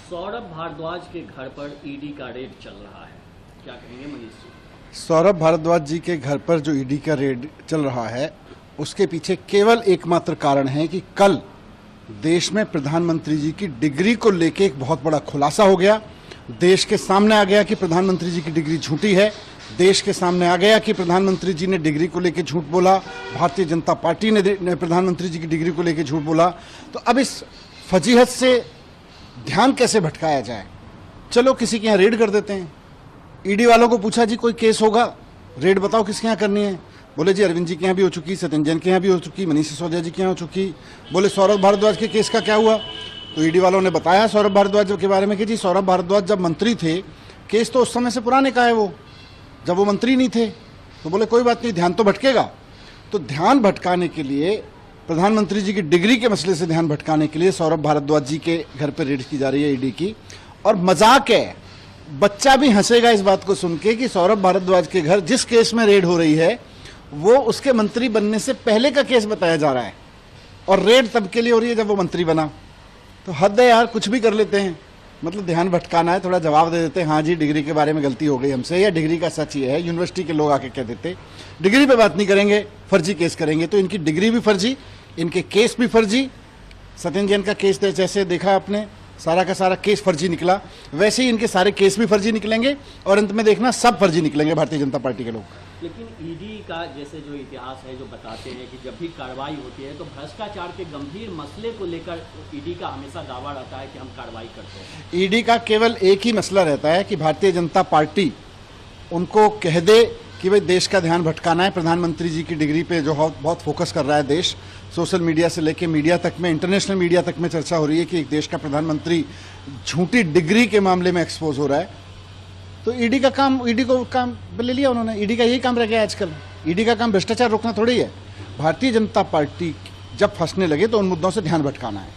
सौरभ भारद्वाज के घर पर ईडी का रेड चल रहा है, क्या कहेंगे मनीष जी? सौरभ भारद्वाज जी के घर पर जो ईडी का रेड चल रहा है उसके पीछे केवल एकमात्र कारण है कि कल देश में प्रधानमंत्री जी की डिग्री को लेकर एक बहुत बड़ा खुलासा हो गया। देश के सामने आ गया कि प्रधानमंत्री जी की डिग्री झूठी है। देश के सामने आ गया कि प्रधानमंत्री जी ने डिग्री को लेकर झूठ बोला, भारतीय जनता पार्टी ने प्रधानमंत्री जी की डिग्री को लेकर झूठ बोला। तो अब इस फजीहत से ध्यान कैसे भटकाया जाए? चलो किसी के यहाँ रेड कर देते हैं। ईडी वालों को पूछा जी कोई केस होगा, रेड बताओ किसके यहाँ करनी है। बोले जी अरविंद जी के यहाँ भी हो चुकी, सत्येंद्र जैन के यहाँ भी हो चुकी, मनीष सिसोदिया जी के यहाँ हो चुकी। बोले सौरभ भारद्वाज के केस का क्या हुआ? तो ईडी वालों ने बताया सौरभ भारद्वाज के बारे में कि जी सौरभ भारद्वाज जब मंत्री थे, केस तो उस समय से पुराने का है, वो जब वो मंत्री नहीं थे। तो बोले कोई बात नहीं, ध्यान तो भटकेगा। तो ध्यान भटकाने के लिए, प्रधानमंत्री जी की डिग्री के मसले से ध्यान भटकाने के लिए सौरभ भारद्वाज जी के घर पर रेड की जा रही है ईडी की। और मजाक है, बच्चा भी हंसेगा इस बात को सुन के कि सौरभ भारद्वाज के घर जिस केस में रेड हो रही है वो उसके मंत्री बनने से पहले का केस बताया जा रहा है, और रेड तब के लिए हो रही है जब वो मंत्री बना। तो हद है यार, कुछ भी कर लेते हैं। मतलब ध्यान भटकाना है, थोड़ा जवाब दे देते हैं, हाँ जी डिग्री के बारे में गलती हो गई हमसे, या डिग्री का सच ये है। यूनिवर्सिटी के लोग आके कह देते डिग्री पे बात नहीं करेंगे, फर्जी केस करेंगे। तो इनकी डिग्री भी फर्जी, इनके केस भी फर्जी। सत्येंद्र जैन का केस जैसे देखा आपने, सारा का सारा केस फर्जी निकला, वैसे ही इनके सारे केस भी फर्जी निकलेंगे और अंत में देखना सब फर्जी निकलेंगे भारतीय जनता पार्टी के लोग। लेकिन ईडी का जैसे जो इतिहास है, जो बताते हैं कि जब भी कार्रवाई होती है तो भ्रष्टाचार के गंभीर मसले को लेकर ईडी का हमेशा दावा रहता है कि हम कार्रवाई करते हैं। ईडी का केवल एक ही मसला रहता है कि भारतीय जनता पार्टी उनको कह दे कि भाई देश का ध्यान भटकाना है। प्रधानमंत्री जी की डिग्री पे जो बहुत फोकस कर रहा है देश, सोशल मीडिया से लेके मीडिया तक में, इंटरनेशनल मीडिया तक में चर्चा हो रही है कि एक देश का प्रधानमंत्री झूठी डिग्री के मामले में एक्सपोज हो रहा है। तो ईडी का काम, ईडी को काम ले लिया उन्होंने। ईडी का यही काम रह गया आजकल। ईडी का काम भ्रष्टाचार रोकना थोड़ी है। भारतीय जनता पार्टी जब फंसने लगे तो उन मुद्दों से ध्यान भटकाना है।